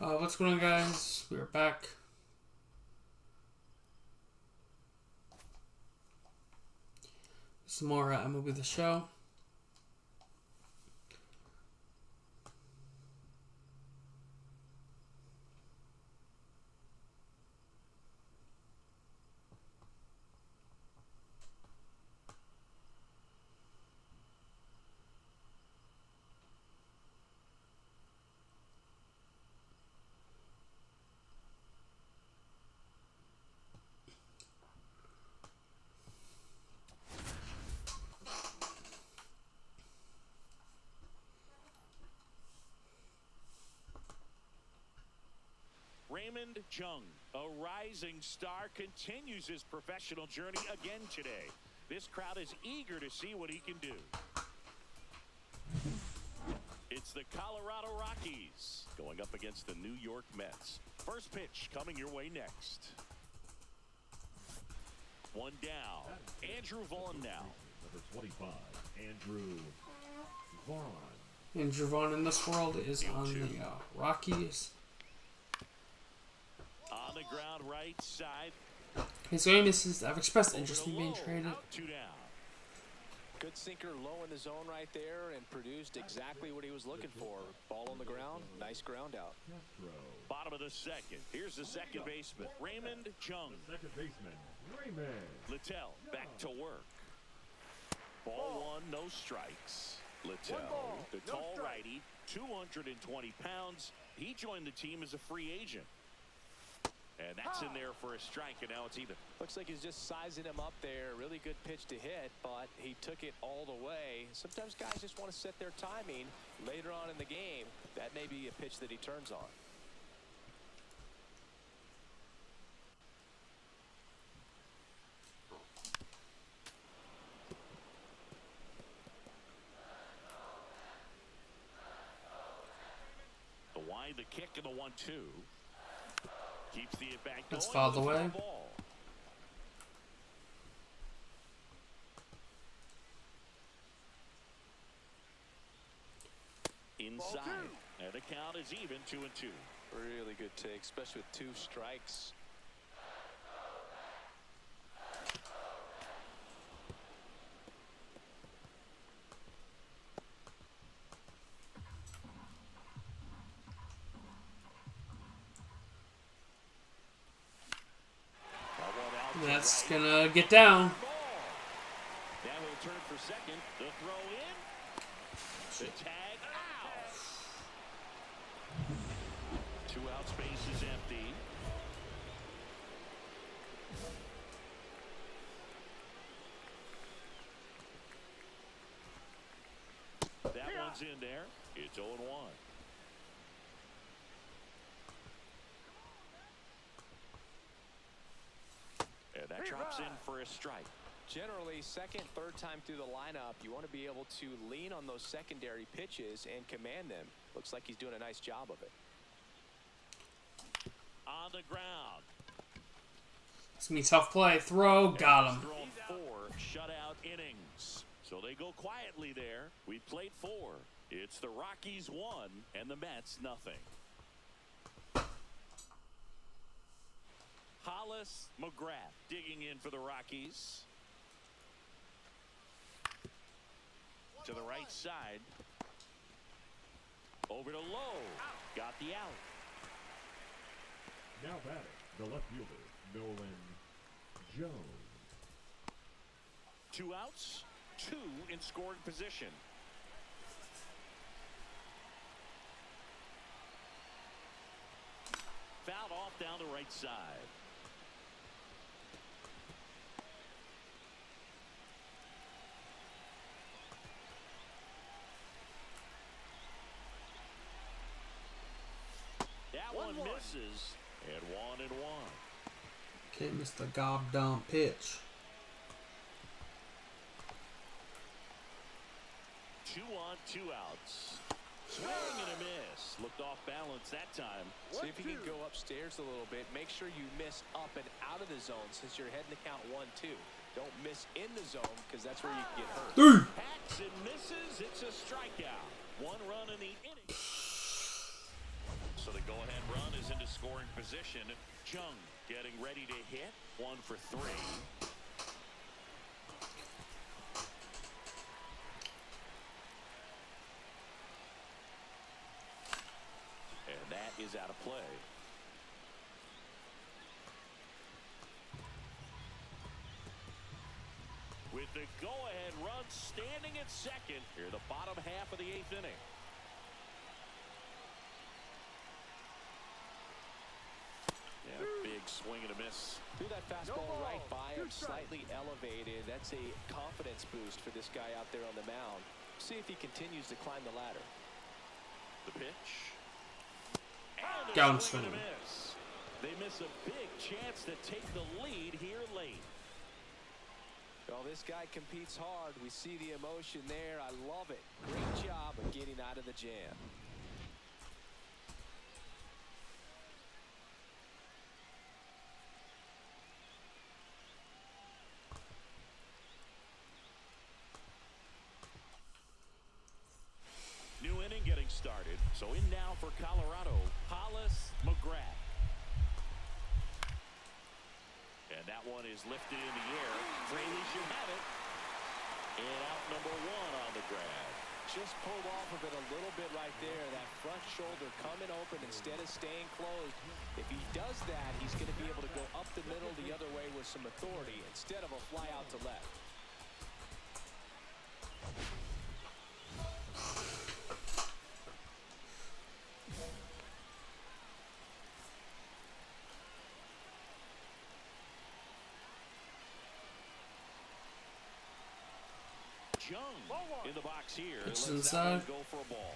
What's going on, guys? We're back. Some more MLB The Show. Raymond Chung, a rising star, continues his professional journey again today. This crowd is eager to see what he can do. It's the Colorado Rockies going up against the New York Mets. First pitch coming your way next. One down. Andrew Vaughn now. Number 25, Andrew Vaughn. Andrew Vaughn in this world is on the Rockies. On the ground, right side. His game is I've expressed interest in being traded. Two down. Good sinker low in the zone right there and produced exactly what he was looking for. Ball on the ground, nice ground out. Bottom of the second. Here's the second baseman, Raymond Chung. Second baseman, Raymond. Littell back to work. Ball one, no strikes. Littell, the tall righty, 220 pounds. He joined the team as a free agent. And that's in there for a strike, and now it's even. Looks like he's just sizing him up there. Really good pitch to hit, but he took it all the way. Sometimes guys just want to set their timing later on in the game. That may be a pitch that he turns on. The wide, the kick, and the 1-2. Keeps the at back going. That's fouled away. Inside. And the count is even, 2-2. Really good take, especially with two strikes. That's gonna get down. Now he'll turn for second. The throw in. The tag out. 2 out, space is empty. That one's in there. It's 0-1. And that drops in for a strike. Generally, second, third time through the lineup, you want to be able to lean on those secondary pitches and command them. Looks like he's doing a nice job of it. On the ground. It's gonna be a tough play. Throw, got him. Thrown 4 shutout innings. So they go quietly there. We played 4. It's the Rockies 1 and the Mets nothing. Hollis McGrath digging in for the Rockies. To the right side. Over to Lowe. Got the out. Now batting, the left fielder, Nolan Jones. 2 outs, 2 in scoring position. Fouled off down the right side. That one misses, and 1-1. Okay, Mr. Goddamn pitch. 2 on, 2 outs. Swing and a miss. Looked off balance that time. See if you can go upstairs a little bit. Make sure you miss up and out of the zone since you're heading to count 1-2. Don't miss in the zone because that's where you can get hurt. Hacks and misses. It's a strikeout. 1 run in the inning. So the go-ahead run scoring position. Jung getting ready to hit. 1 for 3. And that is out of play. With the go-ahead run standing at second here, the bottom half of the 8th inning. Yeah, big swing and a miss. Threw that fastball right by him, slightly elevated. That's a confidence boost for this guy out there on the mound. See if he continues to climb the ladder. The pitch. And Down a swing and swing. a miss. They miss a big chance to take the lead here late. Well, this guy competes hard. We see the emotion there. I love it. Great job of getting out of the jam. New inning getting started. So in now for Colorado, Hollis McGrath. And that one is lifted in the air. Fraley should have it. And out number 1 on the grab. Just pulled off of it a little bit right there. That front shoulder coming open instead of staying closed. If he does that, he's going to be able to go up the middle the other way with some authority instead of a fly out to left. Jung in the box here. Pitches Lets that one inside. go for a ball.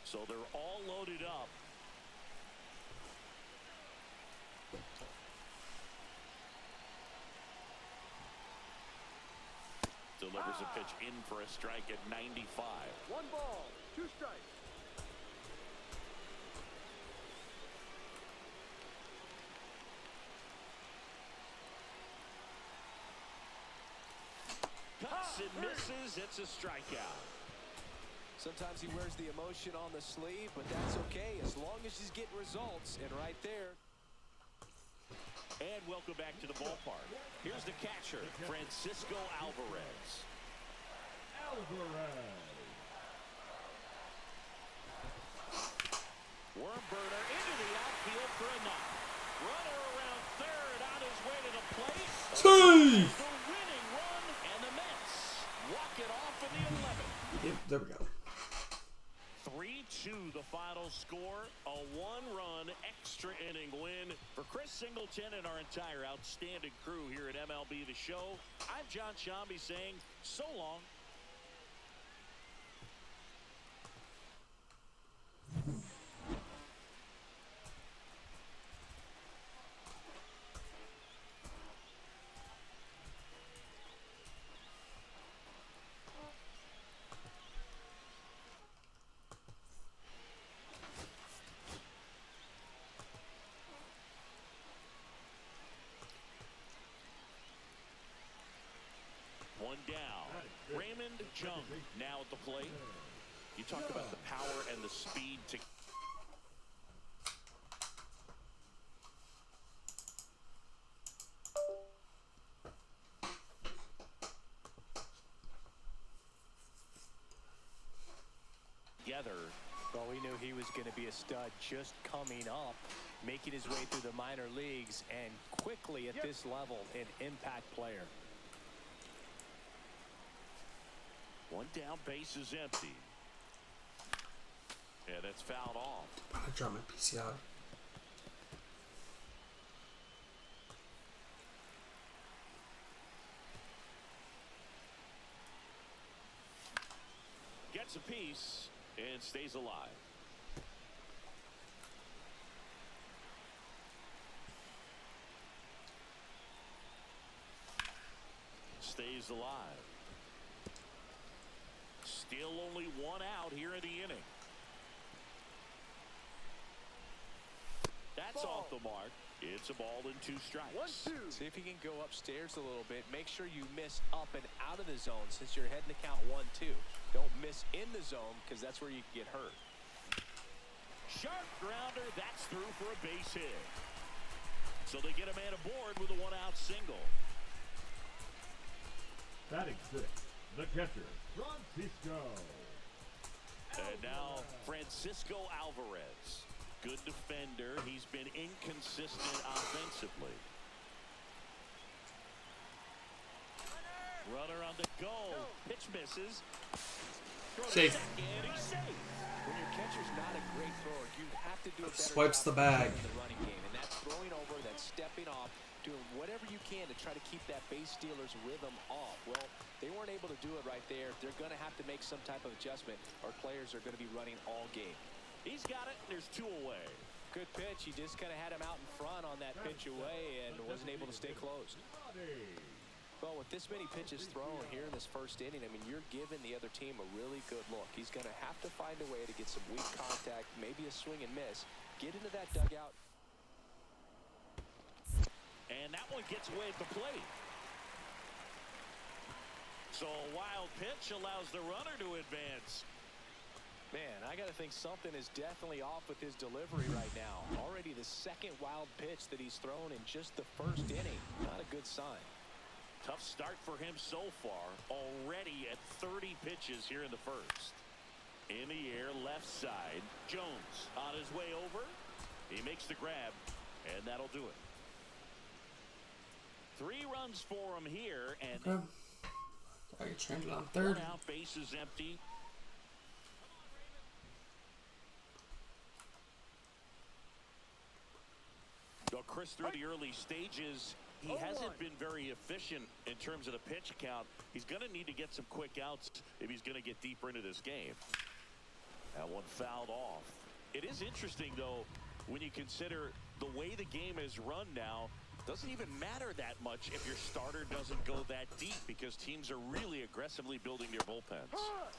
So they're all loaded up. Delivers a pitch in for a strike at 95. 1 ball, 2 strikes. Cuts and misses. It's a strikeout. Sometimes he wears the emotion on the sleeve, but that's okay as long as he's getting results. And right there. And welcome back to the ballpark. Here's the catcher, Francisco Alvarez. Worm burner into the outfield for a knock. Runner around third on his way to the plate. Safe! The winning run, and the Mets walk it off in the 11th. Yep, there we go. 3-2 the final score. A 1-run extra inning win for Chris Singleton and our entire outstanding crew here at MLB The Show. I'm John Shambi saying so long. One down. Raymond Jung now at the plate. You talk about the power and the speed to... together. Well, we knew he was going to be a stud just coming up, making his way through the minor leagues, and quickly at this level, an impact player. One down, base is empty. And it's fouled off. I dropped my PCI. Gets a piece and stays alive. Stays alive. Still only 1 out here in the inning. That's off the mark. It's a ball and 2 strikes. 1-2. See if you can go upstairs a little bit. Make sure you miss up and out of the zone since you're heading to count 1-2. Don't miss in the zone because that's where you can get hurt. Sharp grounder. That's through for a base hit. So they get a man aboard with a 1-out single. Batting 6, the catcher, Francisco. And now Francisco Alvarez. Good defender. He's been inconsistent offensively. Runner on the go. Pitch misses. Safe. He's safe. When your catcher's not a great thrower, you have to do a better Swipes job the bag. in the running game. And that's throwing over, that's stepping off, doing whatever you can to try to keep that base stealer's rhythm off. Well, they weren't able to do it right there. They're going to have to make some type of adjustment, or players are going to be running all game. He's got it. There's 2 away. Good pitch. He just kind of had him out in front on that pitch away and wasn't able to stay closed. Well, with this many pitches thrown here in this first inning, I mean, you're giving the other team a really good look. He's going to have to find a way to get some weak contact, maybe a swing and miss, get into that dugout. And that one gets away at the plate. So a wild pitch allows the runner to advance. Man, I got to think something is definitely off with his delivery right now. Already the second wild pitch that he's thrown in just the first inning. Not a good sign. Tough start for him so far. Already at 30 pitches here in the first. In the air, left side. Jones on his way over. He makes the grab, and that'll do it. 3 runs for him here, and Okay. I can change it on 3rd. 1 out, base is empty. Well, Chris, through the early stages, he hasn't been very efficient in terms of the pitch count. He's going to need to get some quick outs if he's going to get deeper into this game. That one fouled off. It is interesting, though, when you consider the way the game is run now. Doesn't even matter that much if your starter doesn't go that deep because teams are really aggressively building their bullpens.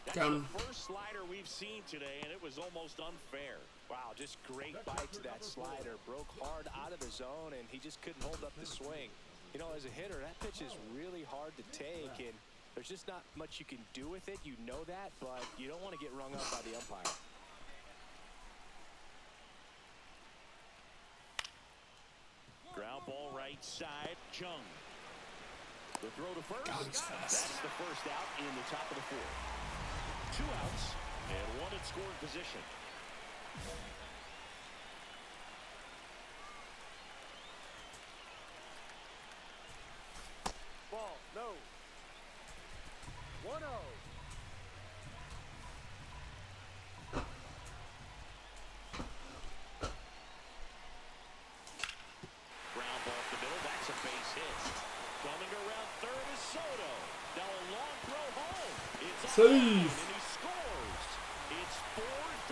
That's the first slider we've seen today, and it was almost unfair. Wow, just great bite to that slider. Broke hard out of the zone, and he just couldn't hold up the swing. You know, as a hitter, that pitch is really hard to take, and there's just not much you can do with it. You know that, but you don't want to get rung up by the umpire. Ground ball right side. Chung. The throw to first. God, he's fast. That's the first out in the top of the 4th. 2 outs and 1 in scoring position. Ball, no. 1-0. Ground ball up the middle. That's a base hit. Coming around 3rd is Soto. Now a long throw home. It's Save. and he scores. It's 4-3.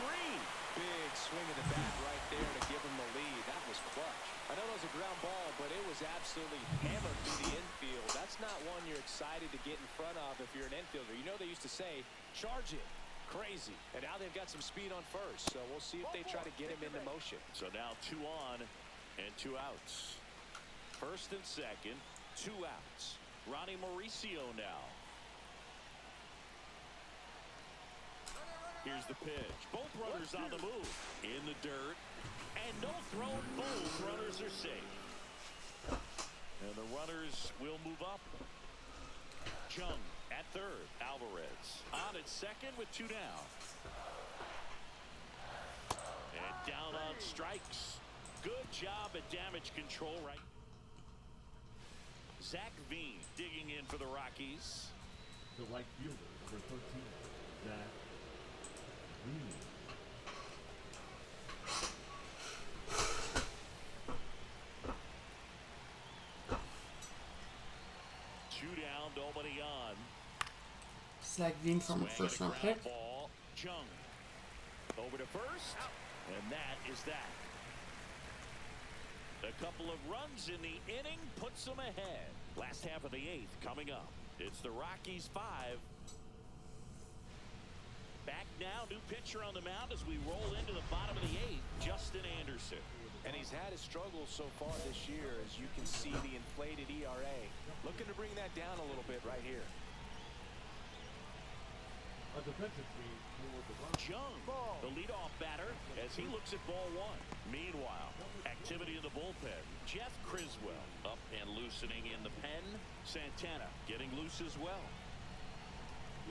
Big swing of the bat right there to give him the lead. That was clutch. I know it was a ground ball, but it was absolutely hammered through the infield. That's not one you're excited to get in front of if you're an infielder. You know they used to say, charge it. Crazy. And now they've got some speed on first, so we'll see if they try to get him into motion. So now 2 on and 2 outs. 1st and 2nd, 2 outs. Ronnie Mauricio now. Here's the pitch. Both runners on the move. In the dirt. And no throw. Both runners are safe. And the runners will move up. Chung at 3rd. Alvarez on at 2nd with 2 down. And down on strikes. Good job at damage control right. Zach Veen digging in for the Rockies. The right fielder, number 13, Zach Veen. Two down, nobody on. Zach Veen from a Swing first and a round ground pick. ball. Chung over to first, and that is that. A couple of runs in the inning puts them ahead. Last half of the 8th coming up. It's the Rockies 5. Back now, new pitcher on the mound as we roll into the bottom of the 8th, Justin Anderson. And he's had his struggles so far this year, as you can see the inflated ERA. Looking to bring that down a little bit right here. A defensive team for the run. Jung, the leadoff batter, as he looks at ball one. Meanwhile, activity in the bullpen. Jeff Criswell up and loosening in the pen. Santana getting loose as well.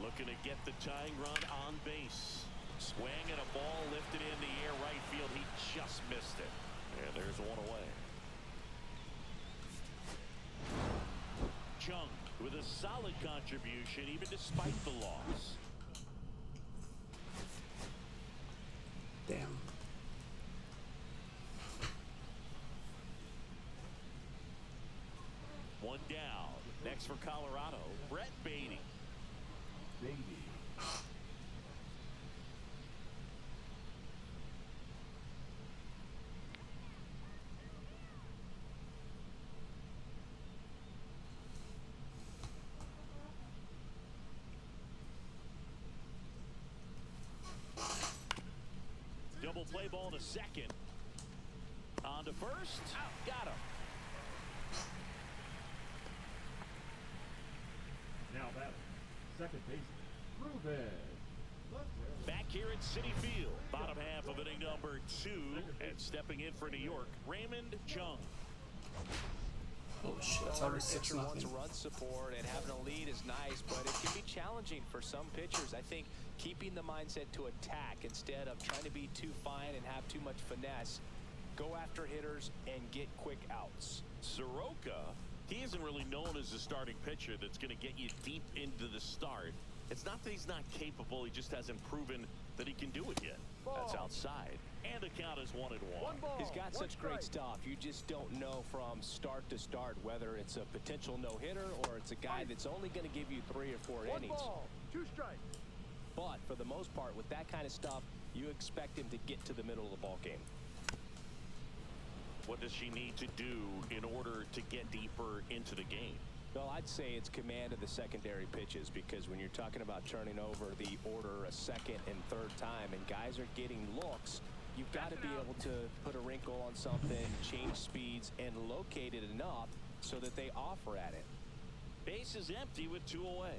Looking to get the tying run on base. Swing and a ball lifted in the air right field. He just missed it. And there's one away. Jung with a solid contribution even despite the loss. Damn. One down. Next for Colorado, Brett Beatty. Baby. Double play ball to second. On to first. Got him. Now batting, second baseman, Ruben. Back here at Citi Field, bottom half of inning number 2, and stepping in for New York, Raymond Jung. Holy shit, it's already 6-0. Wants run support, and having a lead is nice, but it can be challenging for some pitchers. I think keeping the mindset to attack instead of trying to be too fine and have too much finesse. Go after hitters and get quick outs. Soroka, he isn't really known as a starting pitcher that's going to get you deep into the start. It's not that he's not capable, he just hasn't proven that he can do it yet. That's outside. And the count is 1-1. He's got such great stuff. You just don't know from start to start whether it's a potential no-hitter or it's a guy that's only going to give you 3 or 4 innings. 1 ball, 2 strikes. But for the most part, with that kind of stuff, you expect him to get to the middle of the ball game. What does she need to do in order to get deeper into the game? Well, I'd say it's command of the secondary pitches, because when you're talking about turning over the order a second and third time and guys are getting looks, you've got to be able to put a wrinkle on something, change speeds, and locate it enough so that they offer at it. Base is empty with 2 away.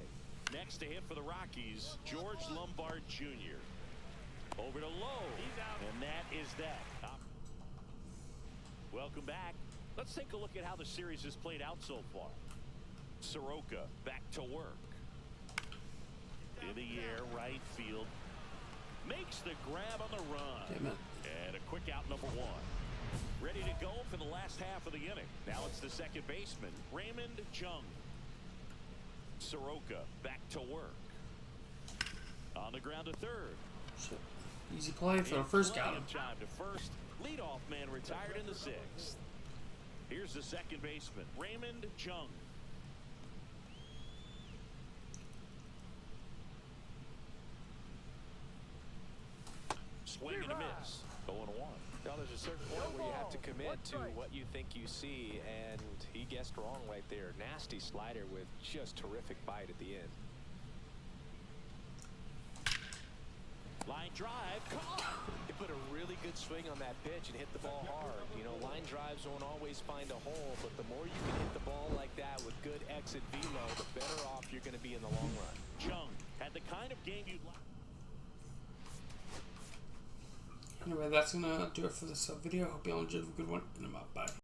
Next to hit for the Rockies, George Lombard Jr. Over to Lowe. He's out. And that is that. Welcome back. Let's take a look at how the series has played out so far. Soroka back to work. In the air, right field. Makes the grab on the run. Damn it. And a quick out, number 1. Ready to go for the last half of the inning. Now it's the second baseman, Raymond Jung. Soroka back to work. On the ground to third. Shit. Easy play for the first count. Time to first. Leadoff man retired in the 6th. Here's the second baseman, Raymond Jung. Swing and a miss. 0-1. Now, there's a certain point where you have to commit to what you think you see, and he guessed wrong right there. Nasty slider with just terrific bite at the end. Line drive. He put a really good swing on that pitch and hit the ball hard. You know, line drives won't always find a hole, but the more you can hit the ball like that with good exit velo, the better off you're going to be in the long run. Jung had the kind of game you'd like. Anyway, that's gonna do it for this video. Hope you all enjoyed a good one. And I'm out. Bye.